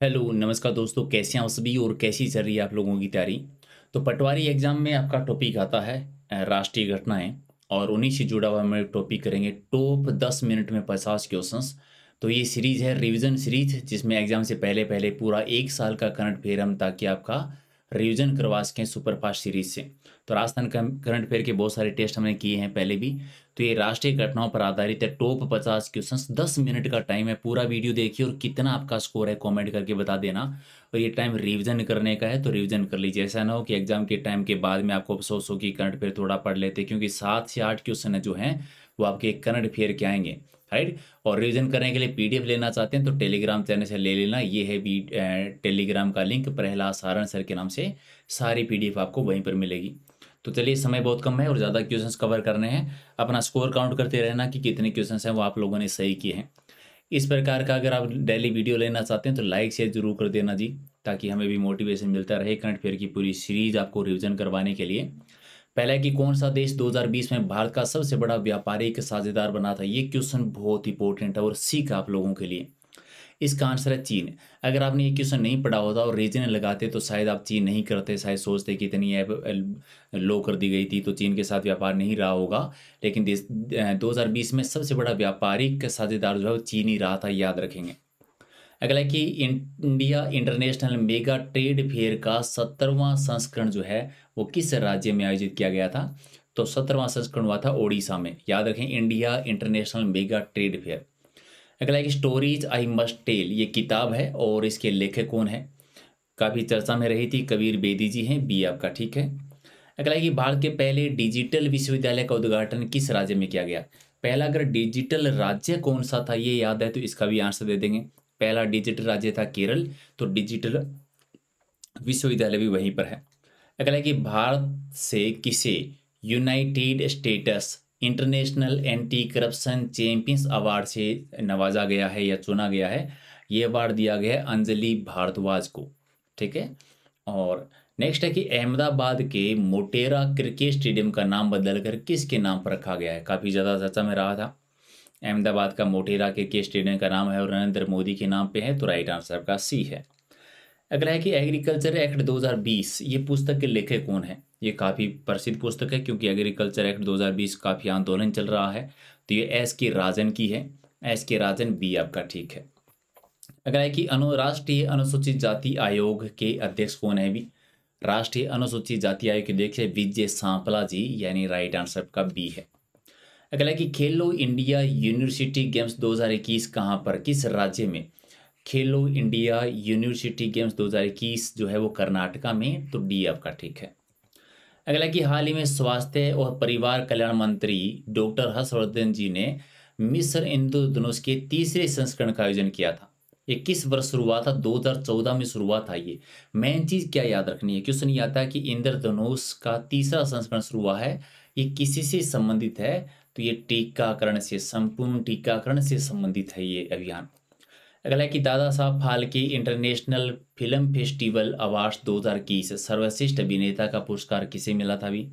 Hello, नमस्कार दोस्तों, कैसे हैं आप सभी और कैसी चल रही है आप लोगों की तैयारी। तो पटवारी एग्जाम में आपका टॉपिक आता है राष्ट्रीय घटनाएं। और उन्हीं से जुड़ा हुआ हम एक टॉपिक करेंगे टॉप 10 मिनट में 50 क्वेश्चंस। तो ये सीरीज है रिवीजन सीरीज, जिसमें एग्जाम से पहले पहले पूरा एक साल का करंट अफेयर हम ताकि आपका रिवीजन करवा सकें सुपर फास्ट सीरीज से। तो राजस्थान करंट अफेयर के बहुत सारे टेस्ट हमने किए हैं पहले भी। तो ये राष्ट्रीय घटनाओं पर आधारित है। टॉप 50 क्वेश्चंस, 10 मिनट का टाइम है। पूरा वीडियो देखिए और कितना आपका स्कोर है कमेंट करके बता देना। और ये टाइम रिवीजन करने का है तो रिवीजन कर लीजिए। ऐसा ना हो कि एग्जाम के टाइम के बाद में आपको अफसोस हो कि करंट अफेयर थोड़ा पढ़ लेते, क्योंकि 7 से 8 क्वेश्चन है जो हैं वो आपके करंट अफेयर के आएंगे। राइट। और रिवीजन करने के लिए पीडीएफ लेना चाहते हैं तो टेलीग्राम चैनल से ले लेना। ये है भी टेलीग्राम का लिंक, प्रहलाद सारण सर के नाम से सारी पीडीएफ आपको वहीं पर मिलेगी। तो चलिए, समय बहुत कम है और ज़्यादा क्वेश्चंस कवर करने हैं। अपना स्कोर काउंट करते रहना कि कितने क्वेश्चंस हैं वो आप लोगों ने सही किए हैं। इस प्रकार का अगर आप डेली वीडियो लेना चाहते हैं तो लाइक शेयर जरूर कर देना जी, ताकि हमें भी मोटिवेशन मिलता रहे करंट अफेयर की पूरी सीरीज आपको रिवीजन करवाने के लिए। पहला है कि कौन सा देश 2020 में भारत का सबसे बड़ा व्यापारिक साझेदार बना था। ये क्वेश्चन बहुत इंपॉर्टेंट है और सीख आप लोगों के लिए। इसका आंसर है चीन। अगर आपने ये क्वेश्चन नहीं पढ़ा होता और रीजन लगाते तो शायद आप चीन नहीं करते, शायद सोचते कि इतनी ऐप लो कर दी गई थी तो चीन के साथ व्यापार नहीं रहा होगा। लेकिन 2020 में सबसे बड़ा व्यापारिक साझेदार जो है वो चीन ही रहा था, याद रखेंगे। अगला है कि India international mega trade fair का 17वां संस्करण जो है वो किस राज्य में आयोजित किया गया था। तो 17वां संस्करण हुआ था ओडिशा में। याद रखें, India international mega trade fair. अगला एक स्टोरीज आई मस्ट टेल, ये किताब है और इसके लेखक कौन है। काफ़ी चर्चा में रही थी, कबीर बेदी जी हैं। बी आपका ठीक है। अगला है कि भारत के पहले डिजिटल विश्वविद्यालय का उद्घाटन किस राज्य में किया गया। पहला अगर डिजिटल राज्य कौन सा था ये याद है तो इसका भी आंसर दे देंगे। पहला डिजिटल राज्य था केरल, तो डिजिटल विश्वविद्यालय भी वहीं पर है। अगला है कि भारत से किसे United states international anti corruption champions award से नवाजा गया है या चुना गया है। ये अवार्ड दिया गया है अंजलि भारद्वाज को। ठीक है। और नेक्स्ट है कि अहमदाबाद के मोटेरा क्रिकेट स्टेडियम का नाम बदलकर किसके नाम पर रखा गया है। काफ़ी ज़्यादा चर्चा में रहा था। अहमदाबाद का मोटेरा क्रिकेट स्टेडियम का नाम है और नरेंद्र मोदी के नाम पे है, तो राइट आंसर आपका सी है। अगला है कि एग्रीकल्चर एक्ट 2020, ये पुस्तक के लेखक कौन है। ये काफ़ी प्रसिद्ध पुस्तक है क्योंकि एग्रीकल्चर एक्ट 2020 काफ़ी आंदोलन चल रहा है। तो ये एस के राजन की है। एस के राजन बी आपका ठीक है। अगला है कि राष्ट्रीय अनुसूचित जाति आयोग के अध्यक्ष कौन है भी। राष्ट्रीय अनुसूचित जाति आयोग के अध्यक्ष है विजय सांपला जी, यानी राइट आंसर का बी है। अगला है कि खेलो इंडिया यूनिवर्सिटी गेम्स 2021 कहाँ पर, किस राज्य में। खेलो इंडिया यूनिवर्सिटी गेम्स 2021 जो है वो कर्नाटका में, तो डी आपका ठीक है। अगला कि हाल ही में स्वास्थ्य और परिवार कल्याण मंत्री डॉक्टर हर्षवर्धन जी ने मिस्र इंद्रधनुष के तीसरे संस्करण का आयोजन किया था। ये किस वर्ष शुरू हुआ था। 2014 में शुरू हुआ था। ये मेन चीज क्या याद रखनी है, क्वेश्चन ये आता है कि इंद्रधनुष का तीसरा संस्करण शुरू हुआ है, ये किसी से संबंधित है। तो ये टीकाकरण से, संपूर्ण टीकाकरण से संबंधित है ये अभियान। अगला है कि Dada Saheb Phalke international film festival awards 2021 सर्वश्रेष्ठ अभिनेता का पुरस्कार किसे मिला था भी।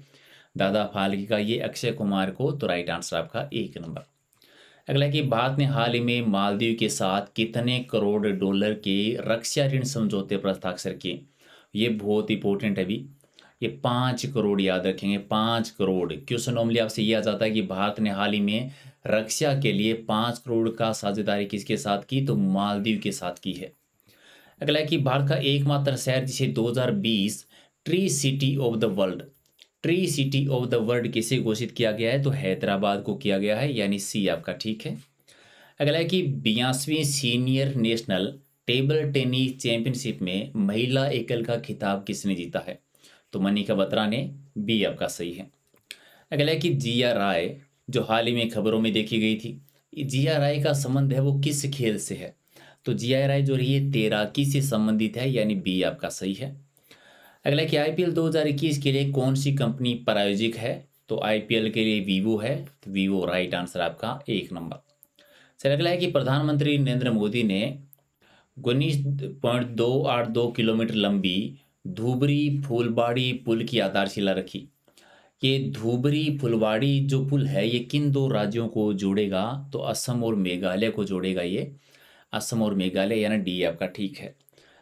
दादा फाल्के का ये अक्षय कुमार को, तो राइट आंसर आपका 1 नंबर। अगला है कि भारत ने हाल ही में मालदीव के साथ कितने करोड़ डॉलर के रक्षा ऋण समझौते पर हस्ताक्षर किए। ये बहुत इंपॉर्टेंट है भी। ये 5 करोड़ याद रखेंगे, 5 करोड़। क्वेश्चन नॉर्मली आपसे ये आ जाता है कि भारत ने हाल ही में रक्षा के लिए 5 करोड़ का साझेदारी किसके साथ की, तो मालदीव के साथ की है। अगला है कि भारत का एकमात्र शहर जिसे 2020 tree city of the world, tree city of the world किसे घोषित किया गया है, तो हैदराबाद को किया गया है, यानी सी आपका ठीक है। अगला है कि 82वीं senior national table tennis championship में महिला एकल का खिताब किसने जीता है, तो मनिका बत्रा ने, बी आपका सही है। अगला है कि जिया राय जो हाल ही में खबरों में देखी गई थी, जिया राय का संबंध है वो किस खेल से है, तो जिया राय जो रही है तैराकी से संबंधित है, यानी बी आपका सही है। अगला है कि आईपीएल 2021 के लिए कौन सी कंपनी प्रायोजक है, तो आईपीएल के लिए वीवो है, तो वीवो राइट आंसर आपका 1 नंबर। सर अगला है कि प्रधानमंत्री नरेंद्र मोदी ने 19.282 किलोमीटर लंबी धुबरी फुलबाड़ी पुल की आधारशिला रखी। ये धुबरी फुलबाड़ी जो पुल है ये किन दो राज्यों को जोड़ेगा, तो असम और मेघालय को जोड़ेगा ये, असम और मेघालय, यानी डी आपका ठीक है।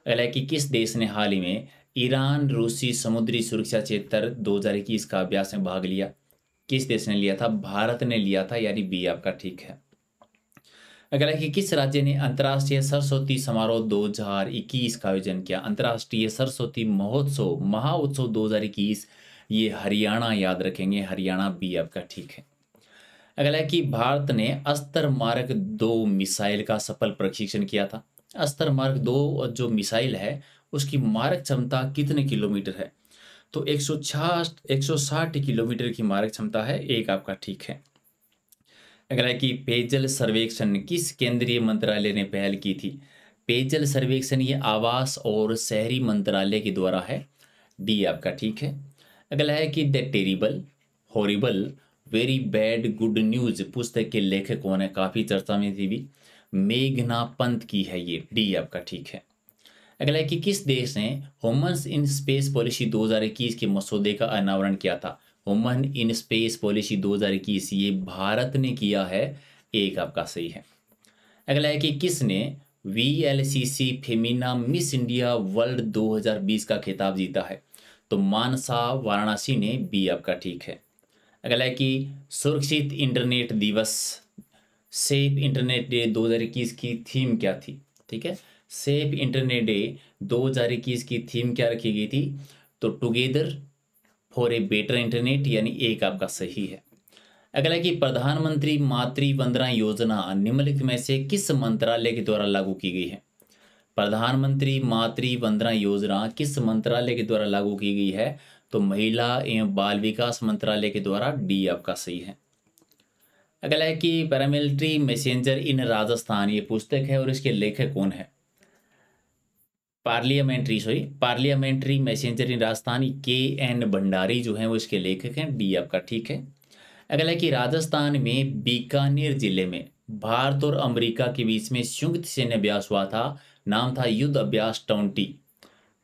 अगला है कि किस देश ने हाल ही में ईरान रूसी समुद्री सुरक्षा क्षेत्र 2021 का अभ्यास में भाग लिया? किस देश ने लिया था? भारत ने लिया था, यानी बी आपका ठीक है। अगला है कि किस राज्य ने अंतर्राष्ट्रीय सरस्वती समारोह 2021 का आयोजन किया? अंतर्राष्ट्रीय सरस्वती महोत्सव महाउत्सव 2021, ये हरियाणा, याद रखेंगे, हरियाणा, बी आपका ठीक है। अगला है कि भारत ने अस्त्र मार्क 2 मिसाइल का सफल परीक्षण किया था। अस्त्र मार्क 2 जो मिसाइल है उसकी मारक क्षमता कितने किलोमीटर है? तो 160 किलोमीटर की मारक क्षमता है, एक आपका ठीक है। अगला है कि पेयजल सर्वेक्षण किस केंद्रीय मंत्रालय ने पहल की थी? पेयजल सर्वेक्षण ये आवास और शहरी मंत्रालय के द्वारा है, डी आपका ठीक है। अगला है कि the terrible, horrible, very bad good news पुस्तक के लेखक कौन है? काफी चर्चा में थी भी, मेघना पंत की है ये, डी आपका ठीक है। अगला है कि किस देश ने ह्यूमन्स इन स्पेस पॉलिसी 2021 के मसौदे का अनावरण किया था? ह्यूमन इन स्पेस पॉलिसी 2021 ये भारत ने किया है, एक आपका सही है। अगला है कि किसने VLCC Femina miss India world 2020 का खिताब जीता है? तो मानसा वाराणसी ने, बी आपका ठीक है। अगला है कि सुरक्षित इंटरनेट दिवस सेफ इंटरनेट डे 2021 की थीम क्या थी? ठीक है, सेफ इंटरनेट डे 2021 की थीम क्या रखी गई थी? तो together for a better internet, यानी एक आपका सही है। अगला है कि प्रधानमंत्री मातृ वंदना योजना निम्नलिखित में से किस मंत्रालय के द्वारा लागू की गई है? प्रधानमंत्री मातृ वंदना योजना किस मंत्रालय के द्वारा लागू की गई है? तो महिला एवं बाल विकास मंत्रालय के द्वारा, डी आपका सही है। अगला है कि पैरामिलिट्री मैसेंजर इन राजस्थान, ये पुस्तक है और इसके लेखक कौन है? पार्लियामेंट्री मैसेंजर इन राजस्थान, KN भंडारी जो है वो इसके लेखक हैं, डी आपका ठीक है। अगला है कि राजस्थान में बीकानेर जिले में भारत और अमेरिका के बीच में संयुक्त सैन्य अभ्यास हुआ था, नाम था युद्ध अभ्यास 20।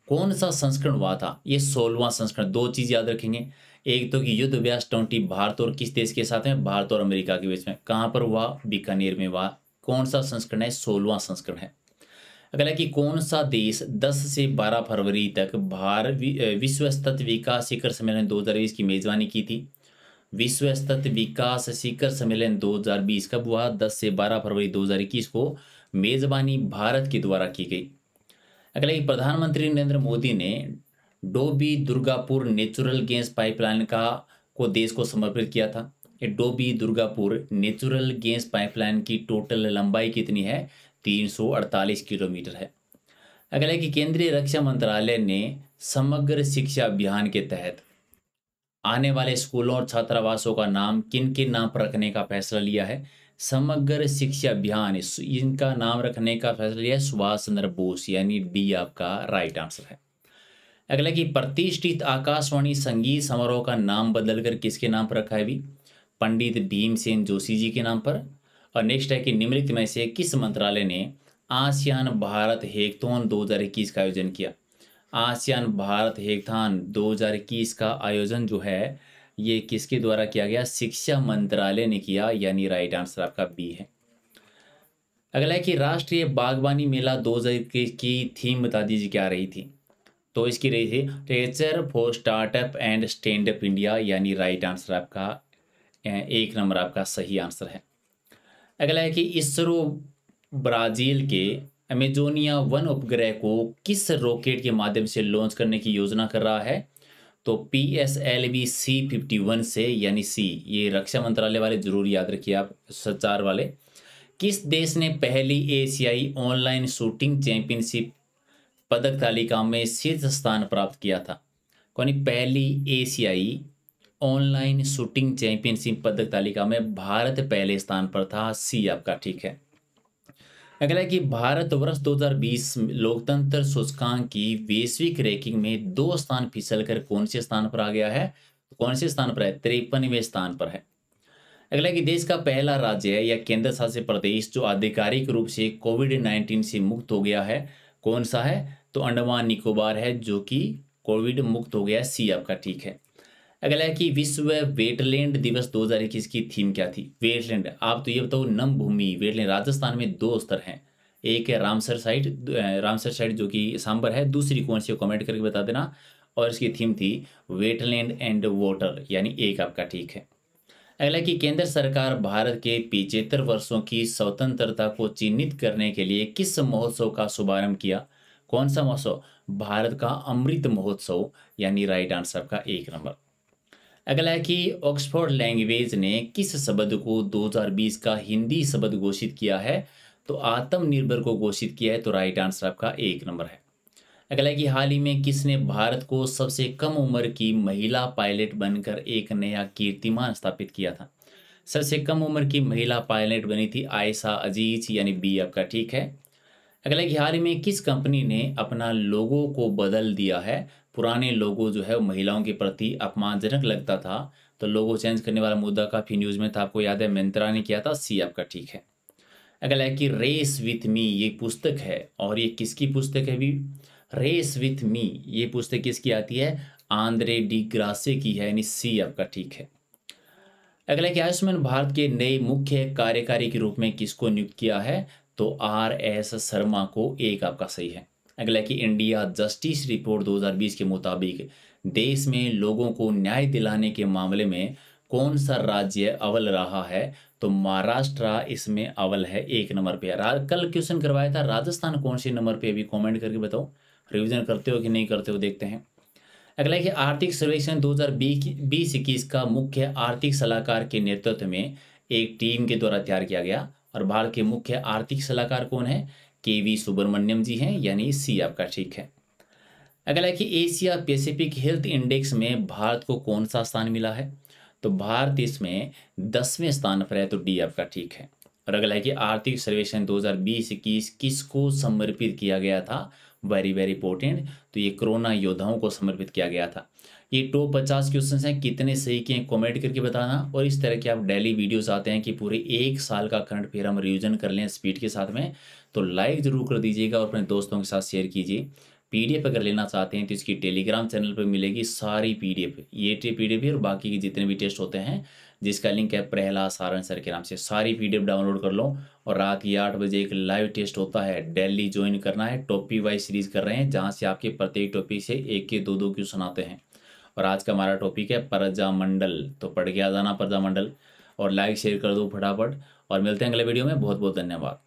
कौन सा संस्करण हुआ था? ये 16वां संस्करण। दो चीज याद रखेंगे, एक तो कि युद्ध अभ्यास 20 भारत और किस देश के साथ में? भारत और अमेरिका के बीच में। कहाँ पर हुआ? बीकानेर में हुआ। कौन सा संस्करण है? 16वां संस्करण है। अगला कि कौन सा देश 10 से 12 फरवरी तक विश्व स्तर विकास शिखर सम्मेलन 2020 की मेजबानी की थी? विश्व स्तर विकास शिखर सम्मेलन 2020 कब हुआ? 10 से 12 फरवरी 2021 को मेजबानी भारत के द्वारा की गई। अगला कि प्रधानमंत्री नरेंद्र मोदी ने Dobby Durgapur natural gas pipeline को देश को समर्पित किया था। ये Dobby Durgapur natural gas pipeline की टोटल लंबाई कितनी है? 348 किलोमीटर है। अगला कि केंद्रीय रक्षा मंत्रालय ने समग्र शिक्षा अभियान के तहत आने वाले स्कूलों और छात्रावासों का नाम किन किन नाम पर रखने का फैसला लिया है? समग्र शिक्षा अभियान, इनका नाम रखने का फैसला लिया है सुभाष चंद्र बोस, यानी डी आपका राइट आंसर है। अगला कि प्रतिष्ठित आकाशवाणी संगीत समारोह का नाम बदलकर किसके नाम पर रखा है? भी पंडित भीमसेन जोशी जी के नाम पर। और नेक्स्ट है कि निम्नलिखित में से किस मंत्रालय ने आसियान भारत हेकथॉन 2021 का आयोजन किया? आसियान भारत हेकथॉन 2021 का आयोजन जो है ये किसके द्वारा किया गया? शिक्षा मंत्रालय ने किया, यानी राइट आंसर आपका बी है। अगला है कि राष्ट्रीय बागवानी मेला 2021 की थीम बता दीजिए क्या रही थी? तो इसकी रही थी टेचर for startup and stand up India, यानी राइट आंसर आपका एक नंबर आपका सही आंसर है। अगला है कि इसरो ब्राजील के अमेजोनिया 1 उपग्रह को किस रॉकेट के माध्यम से लॉन्च करने की योजना कर रहा है? तो PSLV C51 से, यानी सी। ये रक्षा मंत्रालय वाले जरूर याद रखिए आप, सचार वाले। किस देश ने पहली एशियाई ऑनलाइन शूटिंग चैंपियनशिप पदक तालिका में शीर्ष स्थान प्राप्त किया था? कौन? पहली एशियाई ऑनलाइन शूटिंग चैंपियनशिप पदक तालिका में भारत पहले स्थान पर था, सी आपका ठीक है। अगला है कि भारत वर्ष 2020 लोकतंत्र सूचकांक की वैश्विक रैंकिंग में 2 स्थान फिसल कर कौन से स्थान पर आ गया है? कौन से स्थान पर है? 53वें स्थान पर है। अगला कि देश का पहला राज्य है या केंद्र शासित प्रदेश जो आधिकारिक रूप से कोविड-19 से मुक्त हो गया है, कौन सा है? तो अंडमान निकोबार है, जो कि कोविड मुक्त हो गया, सी आपका ठीक है। अगला है कि विश्व वेटलैंड दिवस 2021 की थीम क्या थी? वेटलैंड, आप तो ये बताओ, नम भूमि वेटलैंड। राजस्थान में 2 स्तर हैं, एक है रामसर साइट, रामसर साइट जो कि सांबर है, दूसरी कौन सी कमेंट करके बता देना। और इसकी थीम थी वेटलैंड एंड वाटर, यानी एक आपका ठीक है। अगला कि केंद्र सरकार भारत के 75 वर्षों की स्वतंत्रता को चिन्हित करने के लिए किस महोत्सव का शुभारंभ किया? कौन सा महोत्सव? भारत का अमृत महोत्सव, यानी राइट आंसर का 1 नंबर। अगला है कि ऑक्सफोर्ड लैंग्वेज ने किस शब्द को 2020 का हिंदी शब्द घोषित किया है? तो आत्मनिर्भर को घोषित किया है, तो राइट आंसर आपका 1 नंबर है। अगला है कि हाल ही में किसने भारत को सबसे कम उम्र की महिला पायलट बनकर एक नया कीर्तिमान स्थापित किया था? सबसे कम उम्र की महिला पायलट बनी थी आयशा अजीज, यानी बी आपका ठीक है। अगला है कि हाल ही में किस कंपनी ने अपना लोगो को बदल दिया है? पुराने लोगो जो है वो महिलाओं के प्रति अपमानजनक लगता था, तो लोगो चेंज करने वाला मुद्दा काफ़ी न्यूज़ में था, आपको याद है मिंत्रा ने किया था, सी आपका ठीक है। अगला है कि रेस विथ मी ये पुस्तक है, और ये किसकी पुस्तक है भी? रेस विथ मी ये पुस्तक किसकी आती है? आंद्रे डी ग्रासे की है, यानी सी आपका ठीक है। अगला है कि आयुष्मान भारत के नए मुख्य कार्यकारी के रूप में किसको नियुक्त किया है? तो आर एस शर्मा को, एक आपका सही है। अगला है कि इंडिया जस्टिस रिपोर्ट 2020 के मुताबिक देश में लोगों को न्याय दिलाने के मामले में कौन सा राज्य अव्वल रहा है? तो महाराष्ट्र इसमें अव्वल है, 1 नंबर पे। कल क्वेश्चन करवाया था, राजस्थान कौन से नंबर पे? अभी कमेंट करके बताओ, रिवीजन करते हो कि नहीं करते हो, देखते हैं। अगला है कि आर्थिक सर्वेक्षण 2020-21 का मुख्य आर्थिक सलाहकार के नेतृत्व में एक टीम के द्वारा तैयार किया गया, और भारत के मुख्य आर्थिक सलाहकार कौन है? केवी सुब्रमण्यम जी हैं, यानी सी आपका ठीक है। अगला है कि एशिया पैसिफिक हेल्थ इंडेक्स में भारत को कौन सा स्थान मिला है? तो भारत इसमें 10वें स्थान पर है, तो डी आपका ठीक है। और अगला है कि आर्थिक सर्वेक्षण 2020-21 किसको समर्पित किया गया था? वेरी वेरी इंपॉर्टेंट, तो ये कोरोना योद्धाओं को समर्पित किया गया था। ये टॉप 50 क्वेश्चन हैं, कितने सही किए कमेंट करके बताना। और इस तरह के आप डेली वीडियोस आते हैं कि पूरे 1 साल का करंट अफेयर हम रिवीजन कर लें स्पीड के साथ में, तो लाइक ज़रूर कर दीजिएगा और अपने दोस्तों के साथ शेयर कीजिए। पीडीएफ अगर लेना चाहते हैं तो इसकी टेलीग्राम चैनल पर मिलेगी सारी पीडीएफ, ये पीडीएफ और बाकी के जितने भी टेस्ट होते हैं, जिसका लिंक है प्रहलाद सारंग सर के नाम से। सारी पीडीएफ डाउनलोड कर लो। और रात की 8 बजे एक लाइव टेस्ट होता है, डेली ज्वाइन करना है। टॉपिक वाइज सीरीज कर रहे हैं, जहाँ से आपके प्रत्येक टॉपिक से एक के दो क्वेश्चन आते हैं। और आज का हमारा टॉपिक है प्रजामंडल, तो पढ़ के आ जाना प्रजामंडल, और लाइक शेयर कर दो फटाफट। और मिलते हैं अगले वीडियो में, बहुत बहुत धन्यवाद।